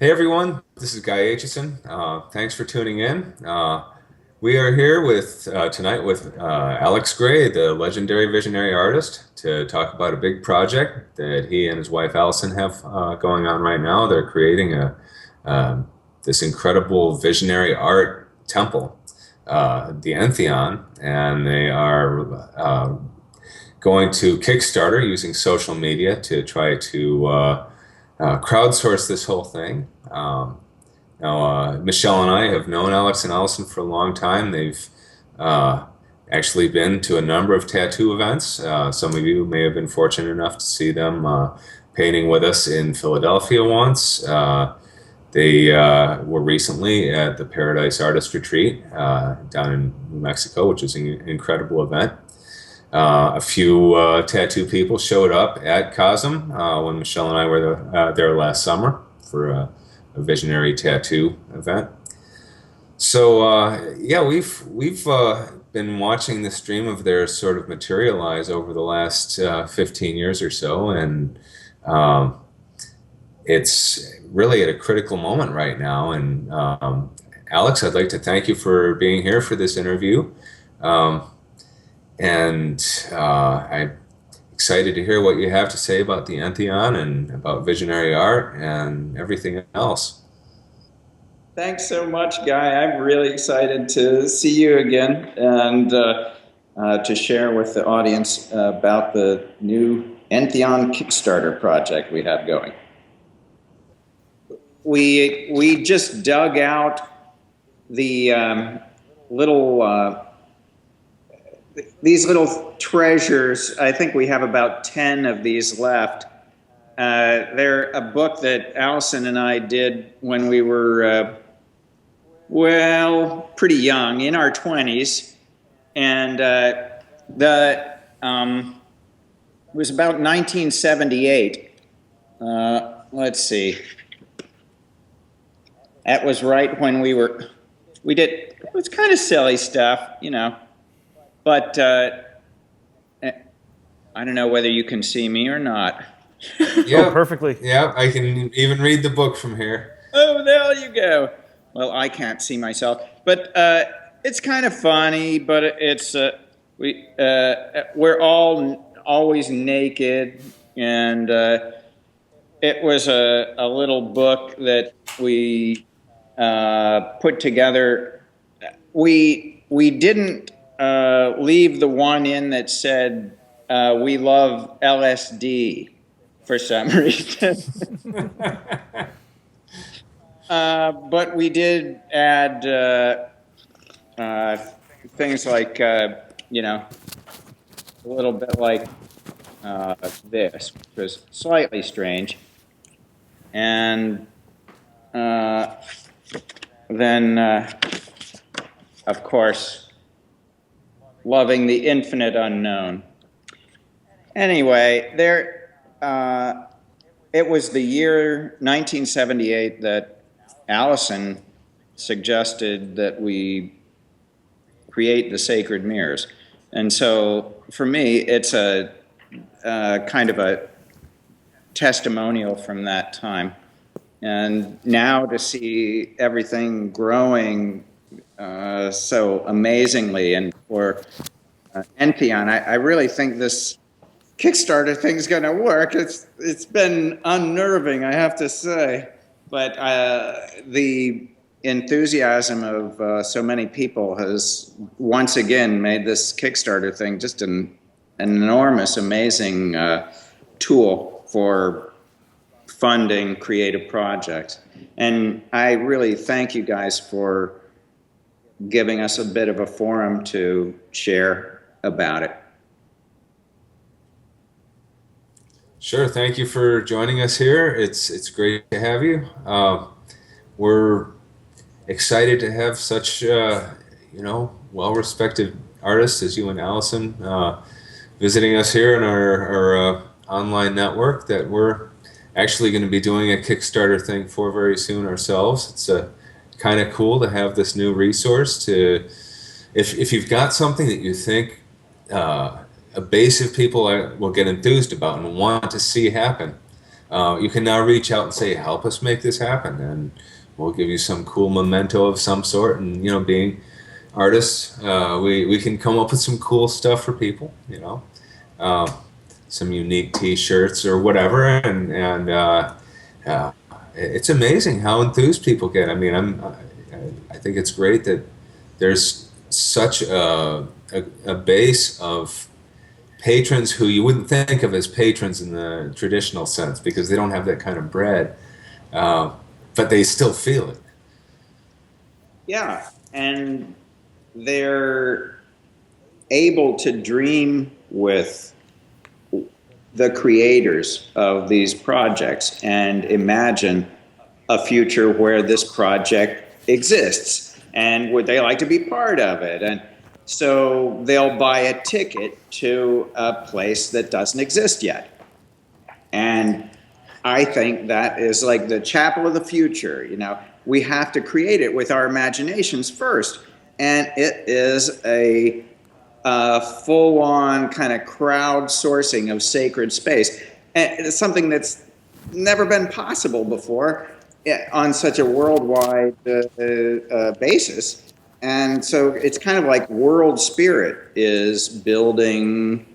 Hey everyone, this is Guy Aitchison. Thanks for tuning in. We are here with tonight with Alex Grey, the legendary visionary artist, to talk about a big project that he and his wife Allison have going on right now. They're creating this incredible visionary art temple, the Entheon, and they are going to Kickstarter using social media to try to crowdsource this whole thing. Michelle and I have known Alex and Allison for a long time. They've uh, actually been to a number of tattoo events. Some of you may have been fortunate enough to see them painting with us in Philadelphia once. They were recently at the Paradise Artist Retreat down in New Mexico, which is an incredible event. A few tattoo people showed up at COSM when Michelle and I were there last summer for a visionary tattoo event. So yeah, we've been watching the stream of theirs sort of materialize over the last 15 years or so, and it's really at a critical moment right now. And Alex, I'd like to thank you for being here for this interview. Um, and I'm excited to hear what you have to say about the Entheon and about visionary art and everything else. Thanks so much, Guy. I'm really excited to see you again and to share with the audience about the new Entheon Kickstarter project we have going. We just dug out the these little treasures. I think we have about 10 of these left. They're a book that Allison and I did when we were, well, pretty young, in our 20s. And it was about 1978. Let's see. That was right when we did, it was kind of silly stuff, you know. But I don't know whether you can see me or not. Yeah, Oh, perfectly. yeah, I can even read the book from here. Oh, there you go. Well, I can't see myself, but it's kind of funny. But it's we're all always naked, and it was a little book that we put together. We didn't leave the one in that said we love LSD for some reason. But we did add things like, you know, a little bit like this, which was slightly strange. And then, of course, loving the infinite unknown. Anyway, it was the year 1978 that Allison suggested that we create the sacred mirrors. And so for me, it's a kind of a testimonial from that time. And now to see everything growing so amazingly, and for Entheon, I really think this Kickstarter thing's going to work. It's been unnerving, I have to say, but the enthusiasm of so many people has once again made this Kickstarter thing just an enormous, amazing tool for funding creative projects. And I really thank you guys for giving us a bit of a forum to share about it. Sure, thank you for joining us here. It's great to have you. We're excited to have such well-respected artists as you and Allison visiting us here in our online network that we're actually going to be doing a Kickstarter thing for very soon ourselves. It's kind of cool to have this new resource to, if you've got something that you think a base of people will get enthused about and want to see happen, you can now reach out and say, help us make this happen, and we'll give you some cool memento of some sort. And being artists, we can come up with some cool stuff for people, uh, some unique T-shirts or whatever, and uh, it's amazing how enthused people get. I mean, I think it's great that there's such a base of patrons who you wouldn't think of as patrons in the traditional sense because they don't have that kind of bread, but they still feel it. Yeah, and they're able to dream with the creators of these projects and imagine a future where this project exists, and would they like to be part of it? And so they'll buy a ticket to a place that doesn't exist yet. And I think that is like the chapel of the future. We have to create it with our imaginations first. And it is a full-on kind of crowdsourcing of sacred space. And it's something that's never been possible before on such a worldwide basis. And so it's kind of like world spirit is building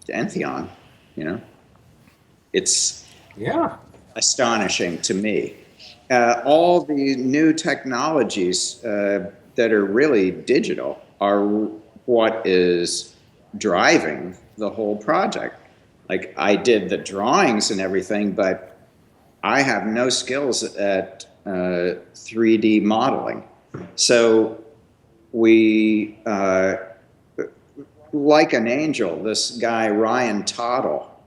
Entheon, It's astonishing to me. All the new technologies that are really digital are what is driving the whole project. Like, I did the drawings and everything, but I have no skills at 3D modeling. So we, like an angel, this guy, Ryan Tottle,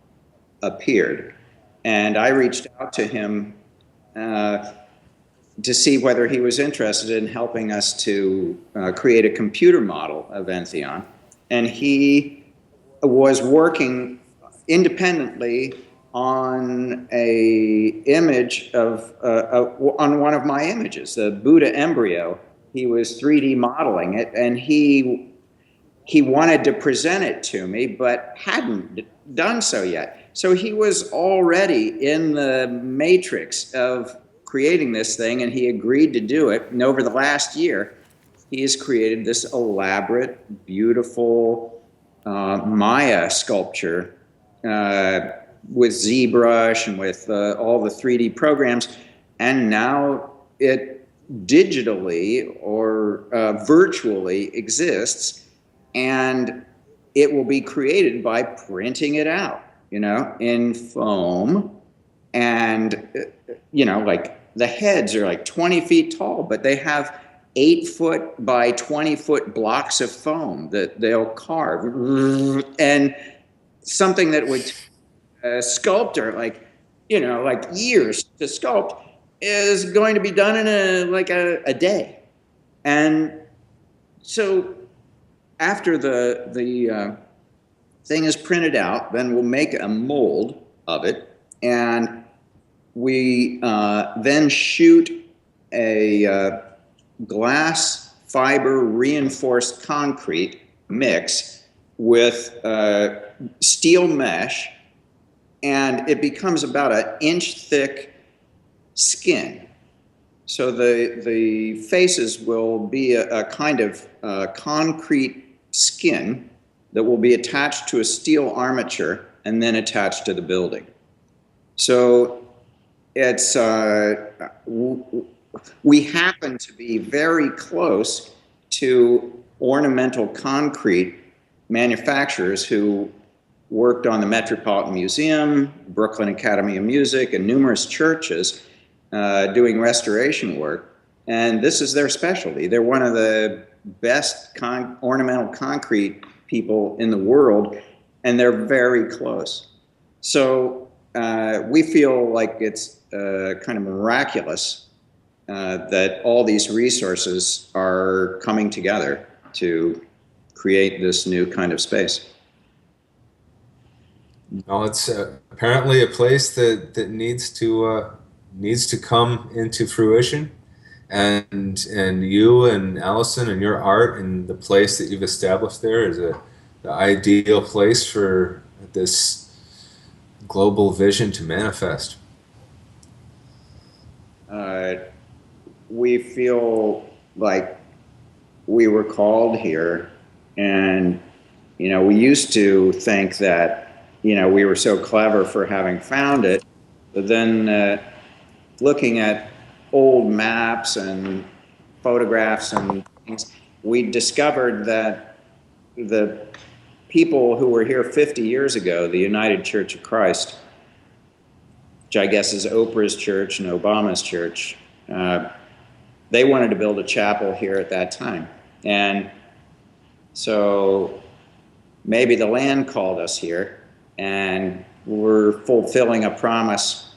appeared. And I reached out to him to see whether he was interested in helping us to create a computer model of Entheon. And he was working independently on a image of on one of my images, the Buddha embryo. He was 3D modeling it, and he wanted to present it to me, but hadn't done so yet. So he was already in the matrix of creating this thing, and he agreed to do it. And over the last year, he has created this elaborate, beautiful Maya sculpture with ZBrush and with all the 3D programs. And now it digitally or virtually exists, and it will be created by printing it out, in foam. And, like, the heads are like 20 feet tall, but they have 8-foot by 20-foot blocks of foam that they'll carve. And something that would a sculptor like years to sculpt is going to be done in a day. And so after the thing is printed out, then we'll make a mold of it, and we then shoot a glass fiber reinforced concrete mix with steel mesh, and it becomes about an inch thick skin. So the faces will be a kind of concrete skin that will be attached to a steel armature and then attached to the building. So it's we happen to be very close to ornamental concrete manufacturers who worked on the Metropolitan Museum, Brooklyn Academy of Music, and numerous churches doing restoration work. And this is their specialty. They're one of the best ornamental concrete people in the world, and they're very close. So we feel like it's kind of miraculous that all these resources are coming together to create this new kind of space. Well, it's apparently a place that needs to come into fruition, and you and Allison and your art and the place that you've established there is the ideal place for this global vision to manifest? Uh, we feel like we were called here, and we used to think that we were so clever for having found it, but then looking at old maps and photographs and things, we discovered that the people who were here 50 years ago, the United Church of Christ, which I guess is Oprah's church and Obama's church, they wanted to build a chapel here at that time. And so maybe the land called us here, and we're fulfilling a promise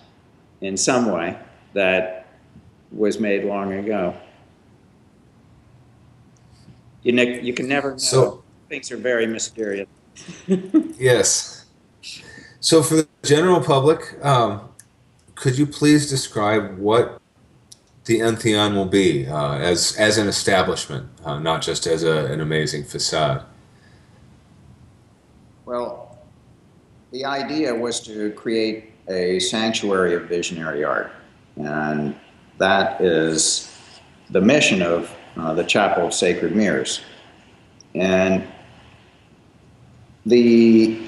in some way that was made long ago. You can never know. So, Things are very mysterious. yes. So for the general public, could you please describe what the Entheon will be as an establishment, not just as an amazing facade? Well, the idea was to create a sanctuary of visionary art, and that is the mission of the Chapel of Sacred Mirrors. And the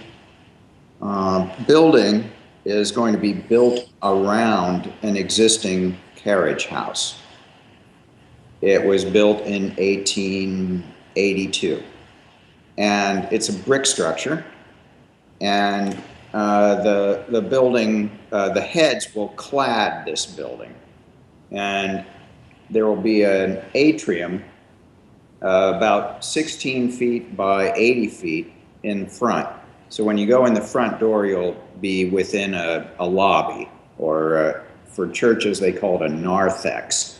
building is going to be built around an existing carriage house. It was built in 1882, and it's a brick structure, and the building, the heads will clad this building, and there will be an atrium about 16 feet by 80 feet in front. So when you go in the front door, you'll be within a lobby, or for churches they call it a narthex.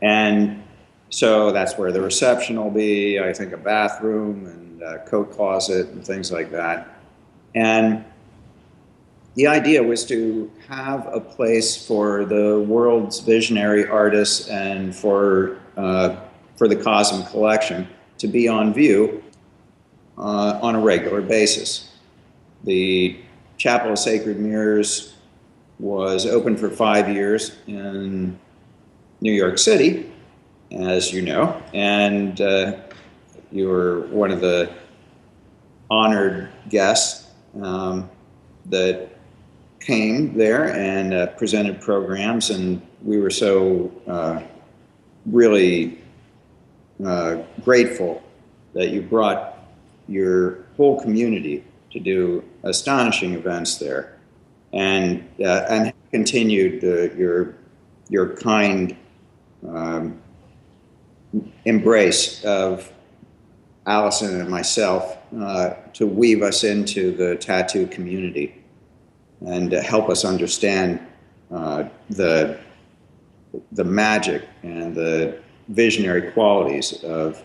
And so that's where the reception will be, I think a bathroom and a coat closet and things like that. And the idea was to have a place for the world's visionary artists and for the Cosm collection to be on view on a regular basis. The Chapel of Sacred Mirrors was open for 5 years in New York City, as you know, and you were one of the honored guests that came there and presented programs, and we were so really grateful that you brought your whole community to do astonishing events there, and continued your kind embrace of Allison and myself to weave us into the tattoo community and to help us understand the magic and the visionary qualities of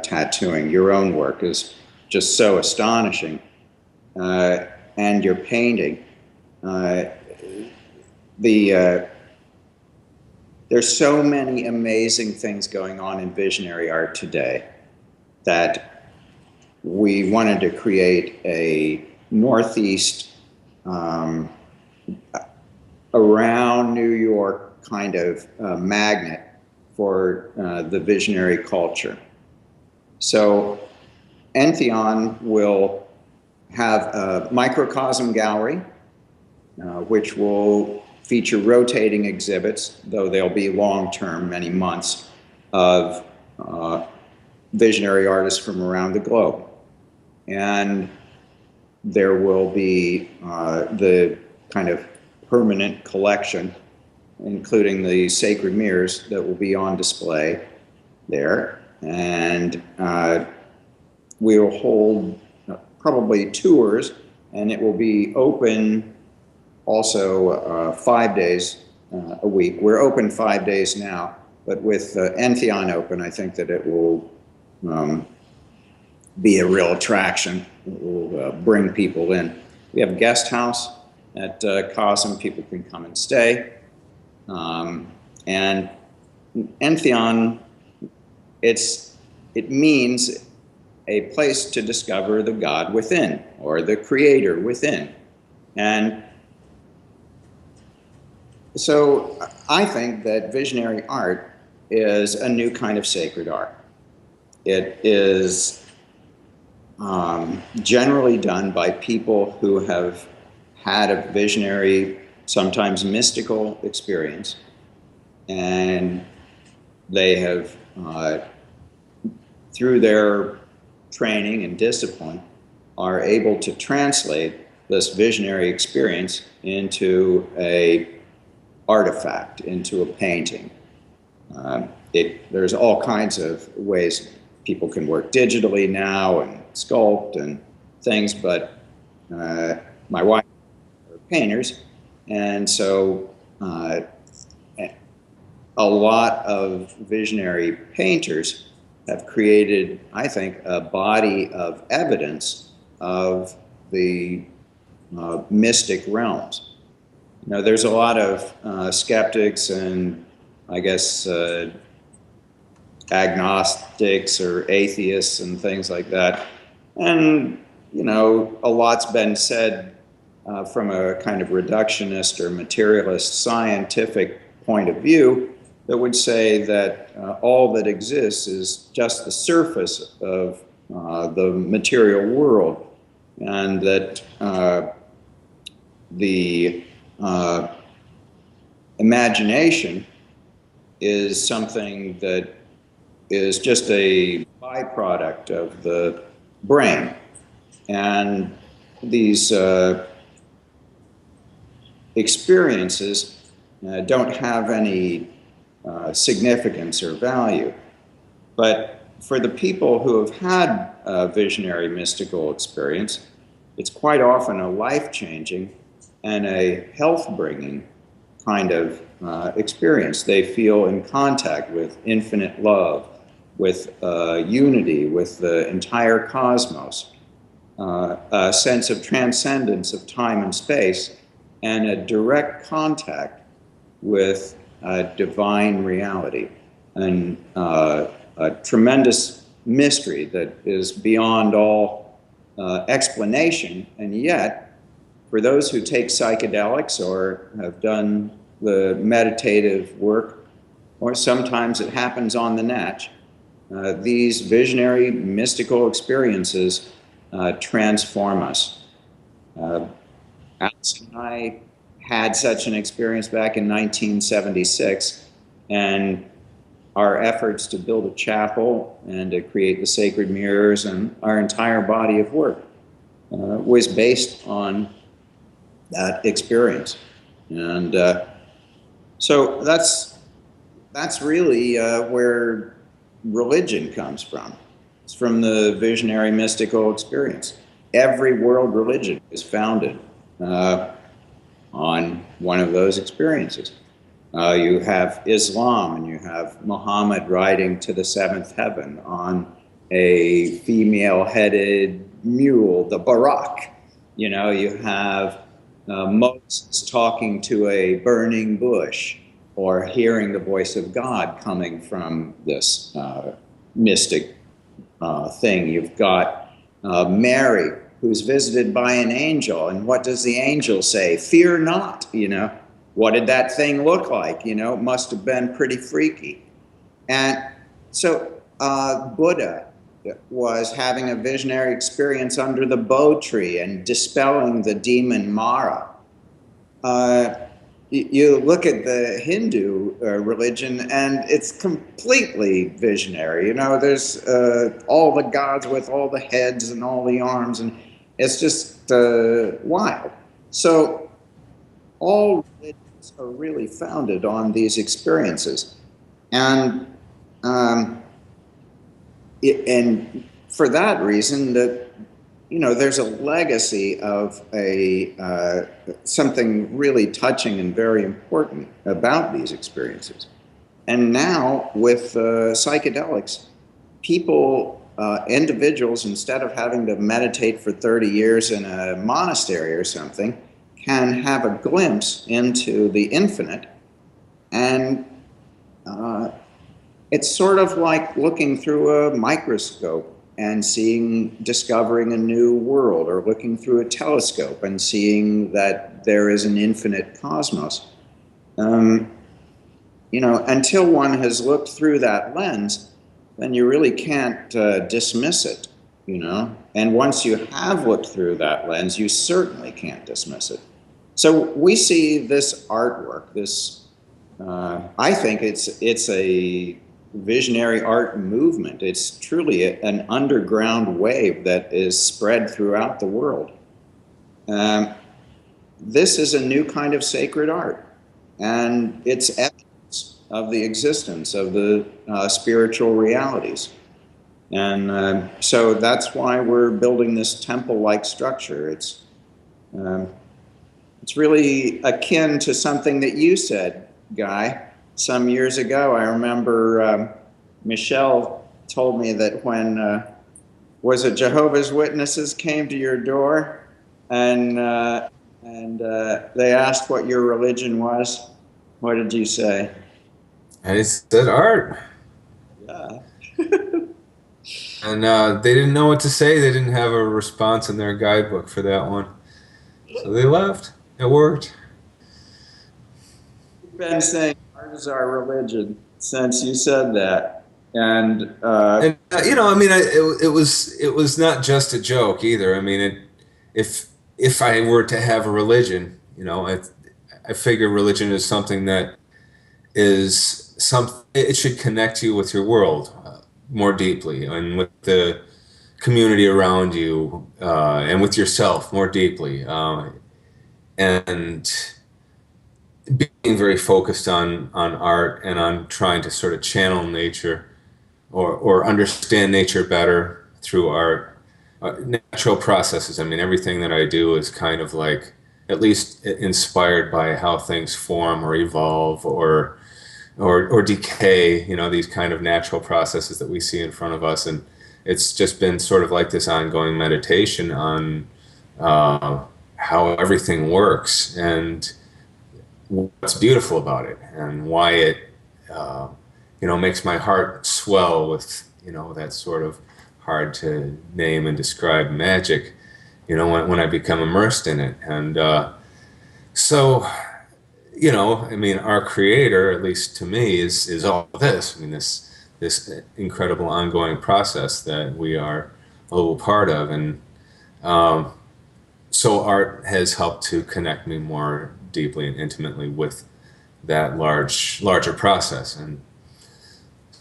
tattooing. Your own work is just so astonishing, and your painting. There's so many amazing things going on in visionary art today that we wanted to create a Northeast, around New York kind of magnet for the visionary culture. So Entheon will have a microcosm gallery, which will feature rotating exhibits, though they'll be long-term, many months, of visionary artists from around the globe. And there will be the kind of permanent collection, including the sacred mirrors that will be on display there. And we will hold probably tours, and it will be open also 5 days a week. We're open 5 days now, but with Entheon open, I think that it will be a real attraction. It will bring people in. We have a guest house at Cosm. People can come and stay. And Entheon, it means a place to discover the God within, or the creator within. And so I think that visionary art is a new kind of sacred art. It is generally done by people who have had a visionary, sometimes mystical experience, and they have, through their training and discipline, are able to translate this visionary experience into a artifact, into a painting. There's all kinds of ways people can work digitally now and sculpt and things, but my wife are painters, and so a lot of visionary painters have created, I think, a body of evidence of the mystic realms. You know, there's a lot of skeptics and, I guess, agnostics or atheists and things like that. And, you know, a lot's been said from a kind of reductionist or materialist scientific point of view that would say that all that exists is just the surface of the material world, and that the imagination is something that is just a byproduct of the brain. And these experiences don't have any significance or value. But for the people who have had a visionary mystical experience, it's quite often a life-changing and a health-bringing kind of experience. They feel in contact with infinite love, with unity, with the entire cosmos, a sense of transcendence of time and space, and a direct contact with divine reality, and a tremendous mystery that is beyond all explanation. And yet, for those who take psychedelics or have done the meditative work, or sometimes it happens on the natch, these visionary mystical experiences transform us. Alex and I had such an experience back in 1976, and our efforts to build a chapel and to create the sacred mirrors and our entire body of work was based on that experience. And so that's really where religion comes from. It's from the visionary mystical experience. Every world religion is founded on one of those experiences. You have Islam, and you have Muhammad riding to the seventh heaven on a female-headed mule, the Barak. You know, you have Moses talking to a burning bush, or hearing the voice of God coming from this mystic thing. You've got Mary, who's visited by an angel, and what does the angel say? Fear not, you know. What did that thing look like? You know, it must have been pretty freaky. And so Buddha was having a visionary experience under the Bo tree and dispelling the demon Mara. You look at the Hindu religion, and it's completely visionary. You know, there's all the gods with all the heads and all the arms, and it's just wild. So all religions are really founded on these experiences. And for that reason, that, you know, there's a legacy of something really touching and very important about these experiences. And now with psychedelics, people, individuals, instead of having to meditate for 30 years in a monastery or something, can have a glimpse into the infinite. And it's sort of like looking through a microscope and discovering a new world, or looking through a telescope and seeing that there is an infinite cosmos. You know, until one has looked through that lens, then you really can't dismiss it, you know. And once you have looked through that lens, you certainly can't dismiss it. So we see this artwork, I think it's a visionary art movement. It's truly an underground wave that is spread throughout the world. This is a new kind of sacred art, and it's evidence of the existence of the spiritual realities. And so that's why we're building this temple-like structure. It's really akin to something that you said, Guy, some years ago. I remember Michelle told me that when was it Jehovah's Witnesses came to your door and they asked what your religion was. What did you say? I said art. Yeah. And they didn't know what to say. They didn't have a response in their guidebook for that one. So they left. It worked. You've been saying art is our religion since you said that. And you know, I mean, it was not just a joke either. I mean, if I were to have a religion, you know, I figure religion is something that it should connect you with your world more deeply, and with the community around you, and with yourself more deeply, and being very focused on art and on trying to sort of channel nature or understand nature better through art. Natural processes. I mean, everything that I do is kind of like at least inspired by how things form or evolve or decay, you know, these kind of natural processes that we see in front of us. And it's just been sort of like this ongoing meditation on how everything works and what's beautiful about it, and why it you know, makes my heart swell with, you know, that sort of hard to name and describe magic, you know, when I become immersed in it. And so, you know, I mean, our creator, at least to me, is all this. I mean, this incredible ongoing process that we are a little part of. And so art has helped to connect me more deeply and intimately with that larger process. And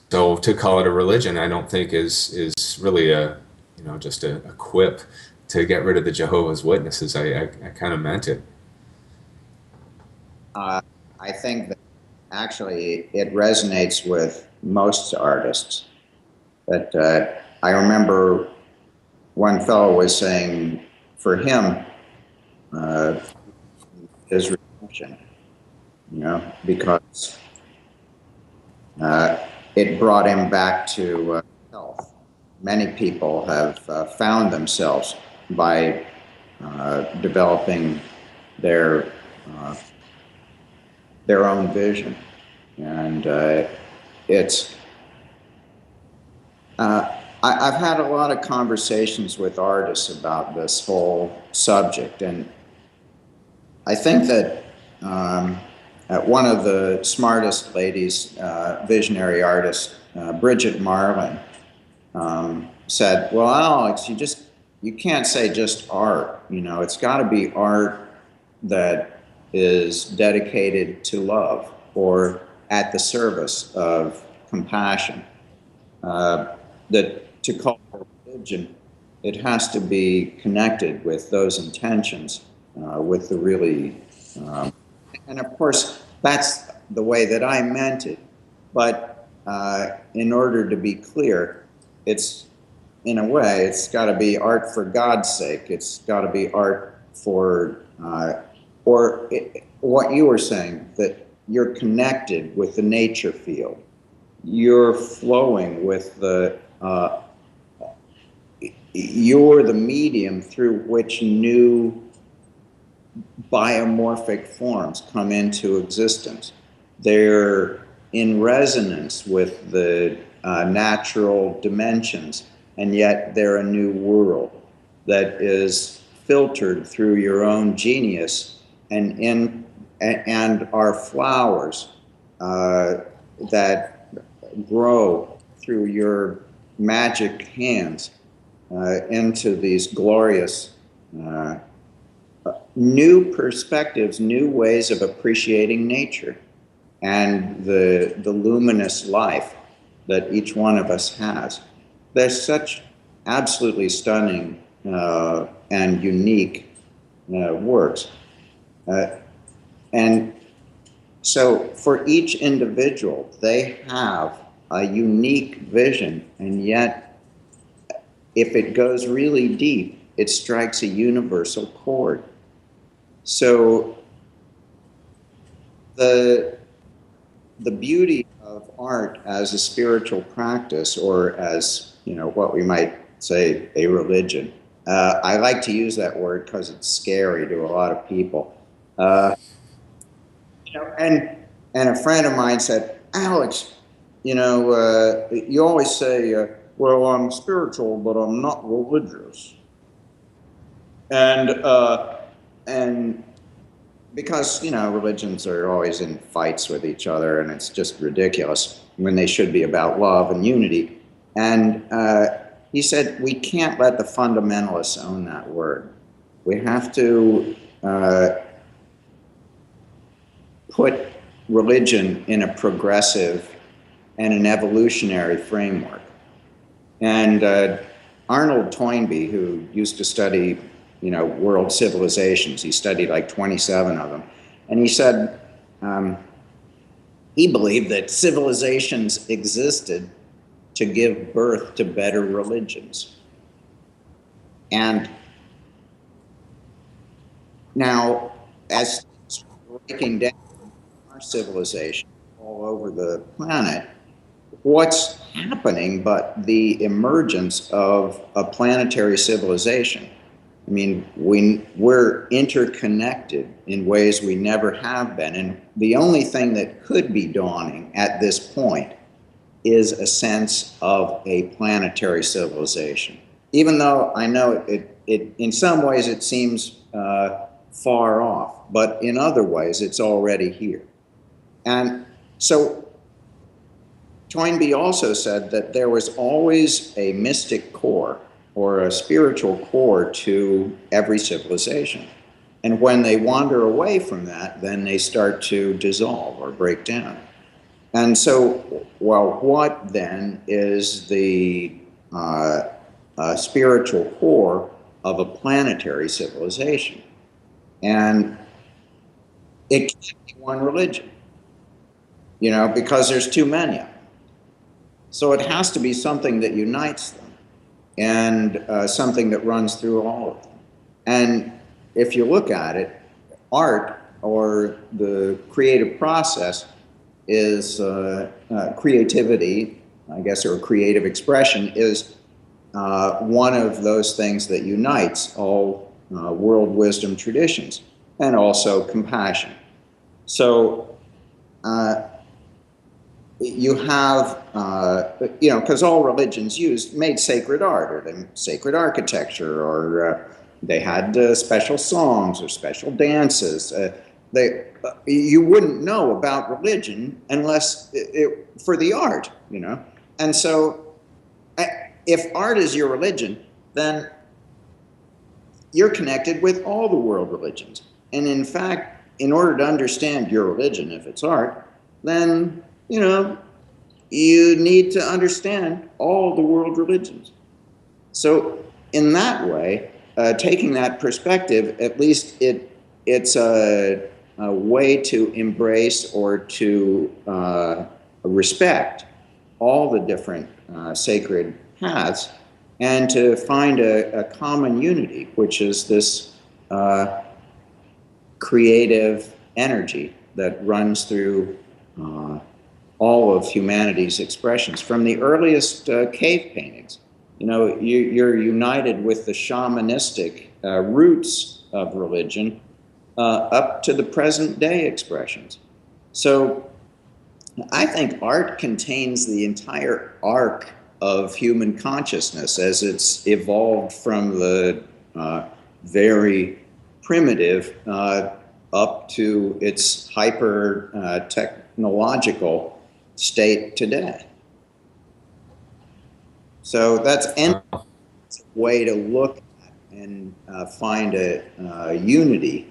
so to call it a religion, I don't think is really you know, just a quip to get rid of the Jehovah's Witnesses. I kind of meant it. I think that actually it resonates with most artists. That I remember one fellow was saying for him, his redemption, you know, because it brought him back to health. Many people have found themselves by developing their own vision, and I've had a lot of conversations with artists about this whole subject, and I think that one of the smartest ladies, visionary artist, Bridget Marlin, said, "Well, Alex, you can't say just art. You know, it's got to be art that is dedicated to love or at the service of compassion. That to call it religion, it has to be connected with those intentions, with the really, and of course, that's the way that I meant it. But in order to be clear, it's, in a way, it's got to be art for God's sake. It's got to be art for, what you were saying, that you're connected with the nature field. You're flowing with the, you're the medium through which new biomorphic forms come into existence. They're in resonance with the natural dimensions and yet they're a new world that is filtered through your own genius and are flowers that grow through your magic hands into these glorious new perspectives, new ways of appreciating nature and the luminous life that each one of us has. They're such absolutely stunning and unique works. And so for each individual, they have a unique vision, and yet if it goes really deep, it strikes a universal chord. So the beauty of art as a spiritual practice, or as, you know, what we might say a religion. I like to use that word because it's scary to a lot of people. You know, and a friend of mine said, Alex, you know, you always say, well, I'm spiritual, but I'm not religious. And because, you know, religions are always in fights with each other, and it's just ridiculous when they should be about love and unity. And he said, we can't let the fundamentalists own that word. We have to put religion in a progressive and an evolutionary framework. And Arnold Toynbee, who used to study, you know, world civilizations, he studied like 27 of them, and he said he believed that civilizations existed to give birth to better religions. And now, as breaking down our civilization all over the planet, what's happening but the emergence of a planetary civilization? I mean, we're interconnected in ways we never have been. And the only thing that could be dawning at this point is a sense of a planetary civilization. Even though I know it in some ways it seems far off, but in other ways it's already here. And so Toynbee also said that there was always a mystic core or a spiritual core to every civilization. And when they wander away from that, then they start to dissolve or break down. And so, well, what then is the spiritual core of a planetary civilization? And it can't be one religion, you know, because there's too many of them. So it has to be something that unites them, and something that runs through all of them. And if you look at it, art, or the creative process, is creativity, I guess, or creative expression, is one of those things that unites all world wisdom traditions, and also compassion. So you have, you know, because all religions made sacred art, or they sacred architecture, or they had special songs or special dances. You wouldn't know about religion unless for the art, you know. And so if art is your religion, then you're connected with all the world religions. And in fact, in order to understand your religion, if it's art, then, you know, you need to understand all the world religions. So in that way, taking that perspective, at least it's a way to embrace or to respect all the different sacred paths, and to find a common unity, which is this creative energy that runs through all of humanity's expressions. From the earliest cave paintings, you know, you're united with the shamanistic roots of religion up to the present day expressions. So I think art contains the entire arc of human consciousness as it's evolved from the very primitive up to its hyper technological state today. So that's a way to look at and find a unity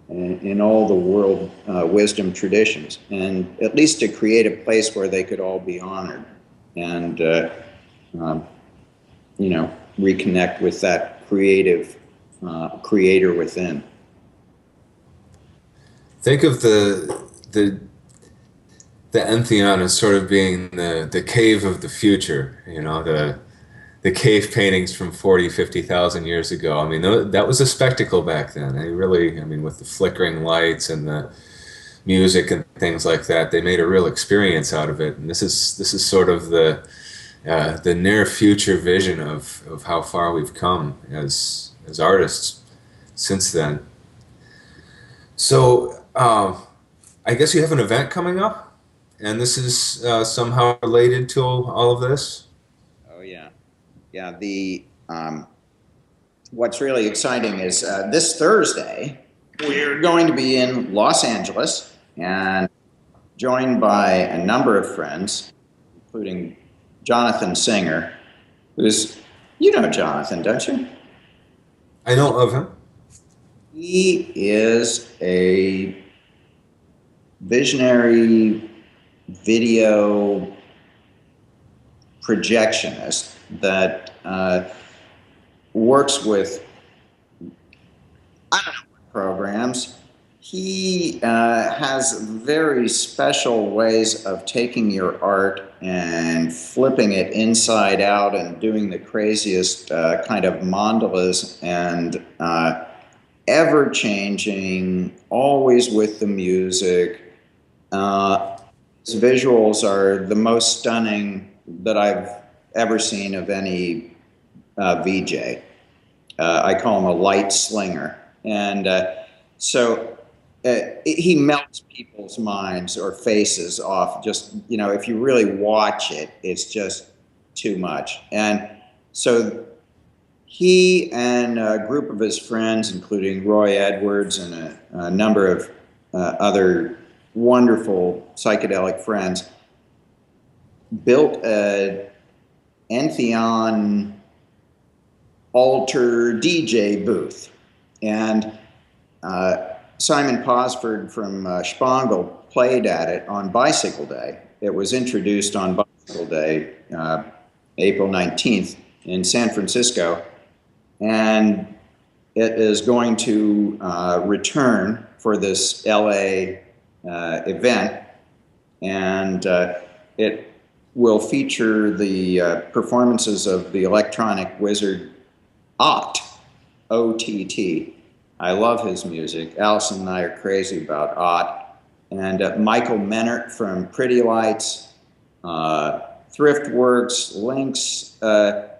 in all the world wisdom traditions, and at least to create a place where they could all be honored and you know, reconnect with that creative creator within. Think of the Entheon as sort of being the cave of the future, you know, the cave paintings from 40, 50,000 years ago. I mean, that was a spectacle back then. They really, I mean, with the flickering lights and the music and things like that, they made a real experience out of it. And this is sort of the near future vision of how far we've come as artists since then. So I guess you have an event coming up, and this is somehow related to all of this? Oh, yeah. Yeah, what's really exciting is this Thursday, we're going to be in Los Angeles and joined by a number of friends, including Jonathan Singer, who's, you know Jonathan, don't you? I know of him. He is a visionary video projectionist that works with, I don't know what programs. He has very special ways of taking your art and flipping it inside out and doing the craziest kind of mandalas and ever-changing, always with the music. His visuals are the most stunning that I've ever seen of any VJ. I call him a light slinger. And so he melts people's minds or faces off. Just, you know, if you really watch it, it's just too much. And so he and a group of his friends, including Roy Edwards and a number of other wonderful psychedelic friends, built an Entheon altar DJ booth. And Simon Posford from Spangle played at it on Bicycle Day. It was introduced on Bicycle Day, April 19th in San Francisco. And it is going to return for this LA event. And it will feature the performances of the electronic wizard Ott, O-T-T. I love his music. Allison and I are crazy about Ott. And Michael Menert from Pretty Lights, Thriftworks, Lynx.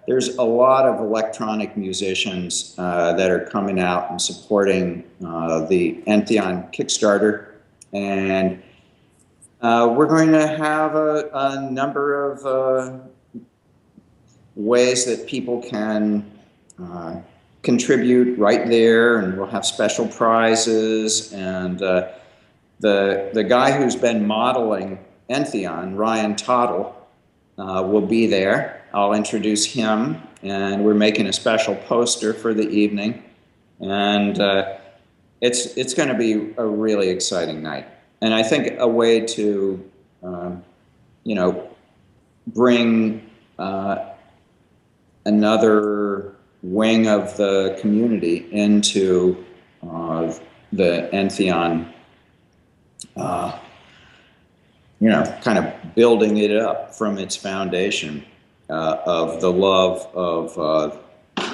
There's a lot of electronic musicians that are coming out and supporting the Entheon Kickstarter. And we're going to have a number of ways that people can contribute right there, and we'll have special prizes. And the guy who's been modeling Entheon, Ryan Tottle, will be there. I'll introduce him, and we're making a special poster for the evening. And it's going to be a really exciting night. And I think a way to, you know, bring another wing of the community into the Entheon, you know, kind of building it up from its foundation of the love of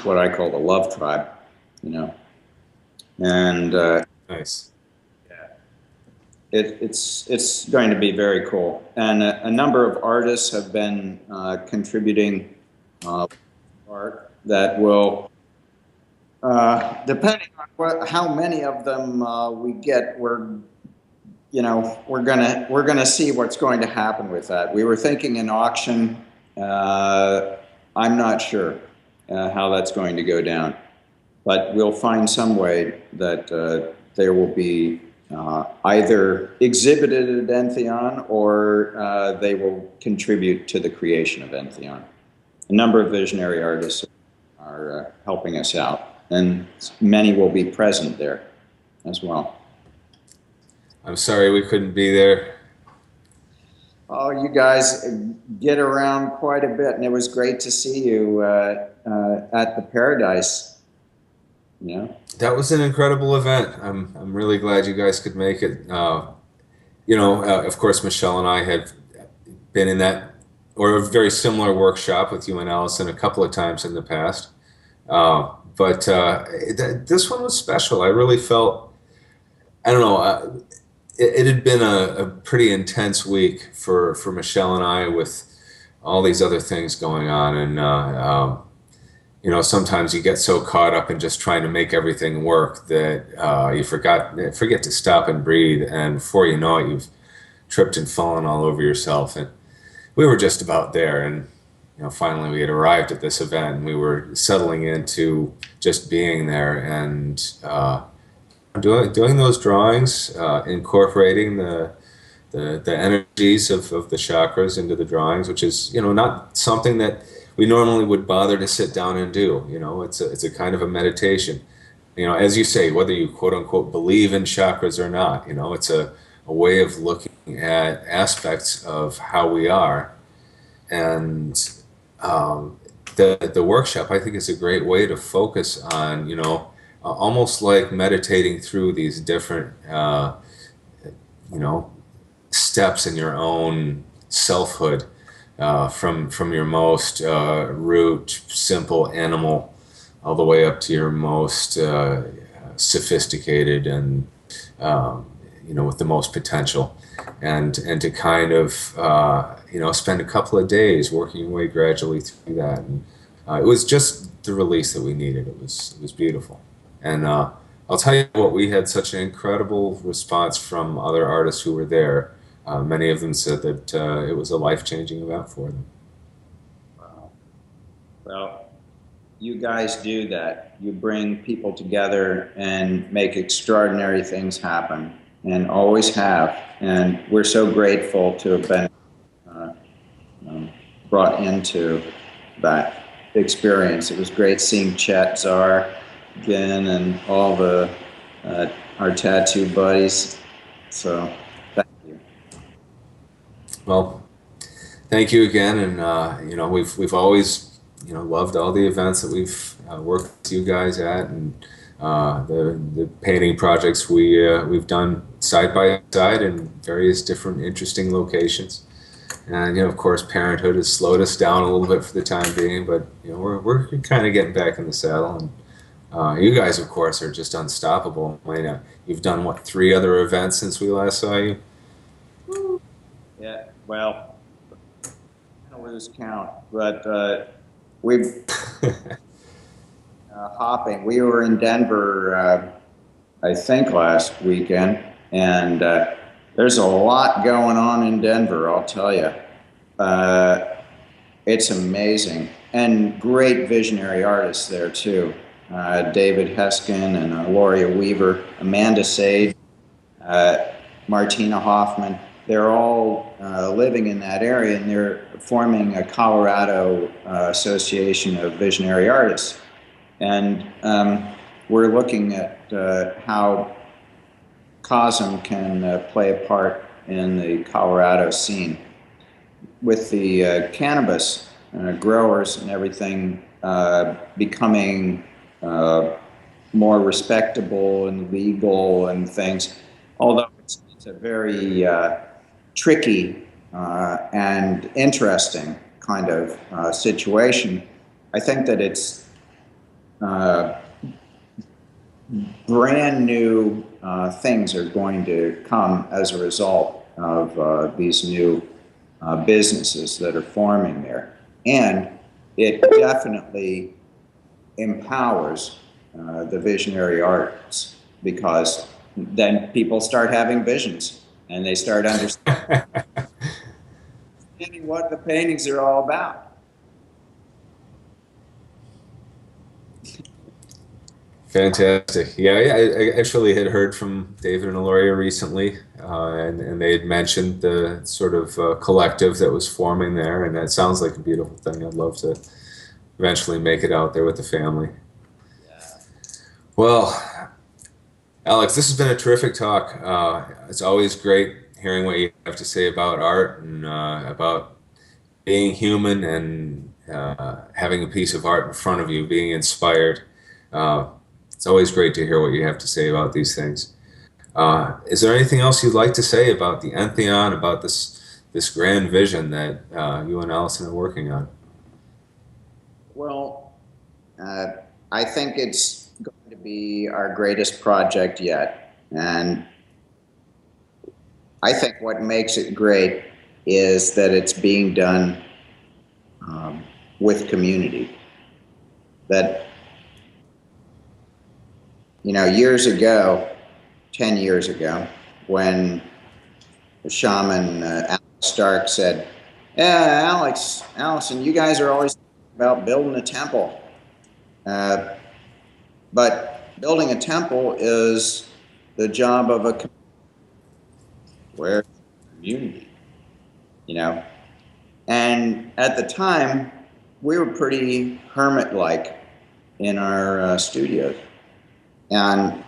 what I call the love tribe, you know. And Nice. It's going to be very cool. And a number of artists have been contributing art that will, depending on how many of them we get, we're gonna see what's going to happen with that. We were thinking an auction I'm not sure how that's going to go down, but we'll find some way that there will be either exhibited at Entheon or they will contribute to the creation of Entheon. A number of visionary artists are helping us out, and many will be present there as well. I'm sorry we couldn't be there. Oh, you guys get around quite a bit, and it was great to see you at the Paradise. Yeah, That was an incredible event. I'm really glad you guys could make it. Of course, Michelle and I had been in that or a very similar workshop with you and Allison a couple of times in the past. But this one was special. I really felt, I don't know, it had been a pretty intense week for Michelle and I with all these other things going on. And, sometimes you get so caught up in just trying to make everything work that you forget to stop and breathe. And before you know it, you've tripped and fallen all over yourself. And we were just about there. And finally we had arrived at this event and we were settling into just being there and doing those drawings, incorporating the energies of the chakras into the drawings, which is not something that we normally would bother to sit down and do. It's a kind of a meditation. As you say, whether you quote unquote believe in chakras or not, it's a way of looking at aspects of how we are. And the workshop, I think, is a great way to focus on, almost like meditating through these different, steps in your own selfhood, from your most root, simple animal, all the way up to your most sophisticated and, with the most potential. And to kind of, spend a couple of days working your way gradually through that. And it was just the release that we needed. It was beautiful. And I'll tell you what, we had such an incredible response from other artists who were there. Many of them said that it was a life-changing event for them. Wow. Well, you guys do that. You bring people together and make extraordinary things happen, and always have. And we're so grateful to have been brought into that experience. It was great seeing Chet Czar again and all the our tattoo buddies. So thank you. Well, thank you again, and we've always loved all the events that we've worked with you guys at, and the painting projects we've done side by side in various different interesting locations. And of course, parenthood has slowed us down a little bit for the time being, but we're kind of getting back in the saddle. And you guys, of course, are just unstoppable. You've done what, 3 other events since we last saw you? Yeah, well, I lose count, but we've hopping. We were in Denver, I think, last weekend, and there's a lot going on in Denver, I'll tell you. It's amazing, and great visionary artists there too. David Heskin and Loria Weaver, Amanda Sage, Martina Hoffman. They're all living in that area, and they're forming a Colorado Association of Visionary Artists. And we're looking at how COSM can play a part in the Colorado scene. With the cannabis growers and everything becoming more respectable and legal and things, although it's a very tricky and interesting kind of situation, I think that it's brand new things are going to come as a result of these new businesses that are forming there. And it definitely empowers the visionary arts, because then people start having visions and they start understanding what the paintings are all about. Fantastic. Yeah, I actually had heard from David and Aloria recently, and they had mentioned the sort of collective that was forming there, and that sounds like a beautiful thing. I'd love to eventually make it out there with the family. Yeah. Well, Alex, this has been a terrific talk. It's always great hearing what you have to say about art and about being human and having a piece of art in front of you, being inspired. Uh, it's always great to hear what you have to say about these things. Is there anything else you'd like to say about the Entheon, about this grand vision that you and Allison are working on? Well, uh, I think it's going to be our greatest project yet. And I think what makes it great is that it's being done with community. That, years ago, 10 years ago, when the shaman Alex Stark said, "Yeah, Allison, you guys are always about building a temple. Uh, but building a temple is the job of a community, you know." And at the time, we were pretty hermit-like in our studios. And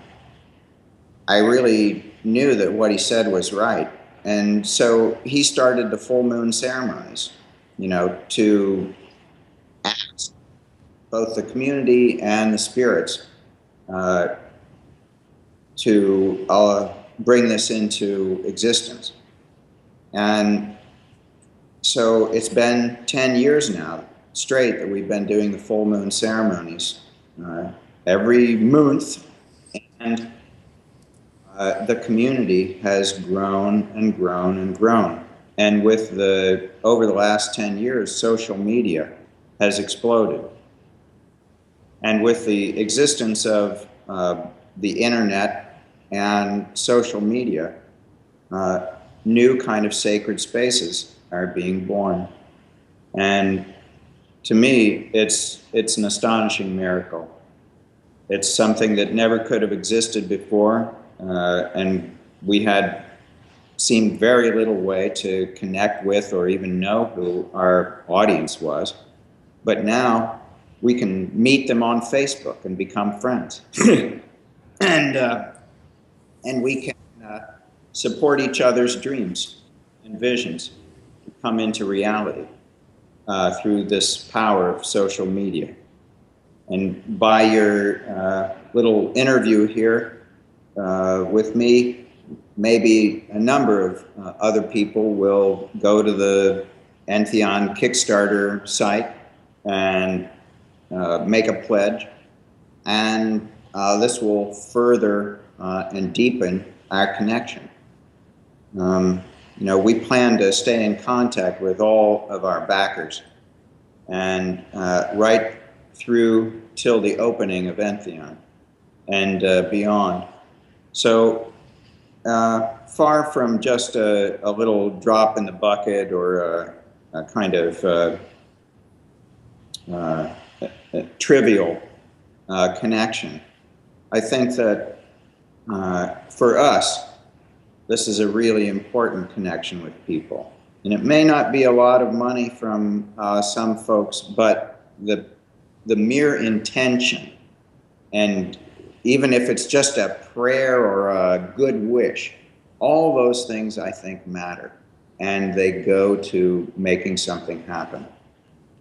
I really knew that what he said was right. And so he started the full moon ceremonies, to ask both the community and the spirits to bring this into existence. And so it's been 10 years now straight that we've been doing the full moon ceremonies every month. And the community has grown and grown and grown. And over the last 10 years, social media has exploded. And with the existence of the internet and social media, new kind of sacred spaces are being born. And to me, it's an astonishing miracle. It's something that never could have existed before, and we had seemed very little way to connect with or even know who our audience was. But now we can meet them on Facebook and become friends. And we can support each other's dreams and visions to come into reality through this power of social media. And by your little interview here with me, maybe a number of other people will go to the Entheon Kickstarter site and make a pledge. And this will further and deepen our connection. We plan to stay in contact with all of our backers and right through till the opening of Entheon and beyond. So far from just a little drop in the bucket or a kind of trivial connection, I think that for us, this is a really important connection with people. And it may not be a lot of money from some folks, but the mere intention, and even if it's just a prayer or a good wish, all those things I think matter, and they go to making something happen.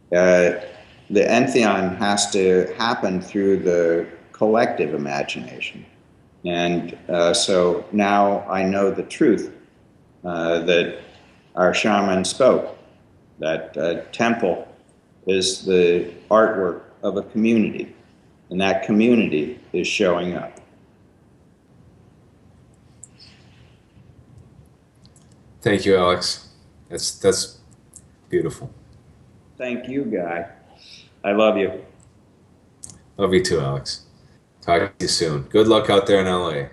The Entheon has to happen through the collective imagination. And so now I know the truth that our shaman spoke, that temple is the artwork of a community, and that community is showing up. Thank you, Alex. That's beautiful. Thank you, Guy. I love you. Love you too, Alex. Talk to you soon. Good luck out there in LA.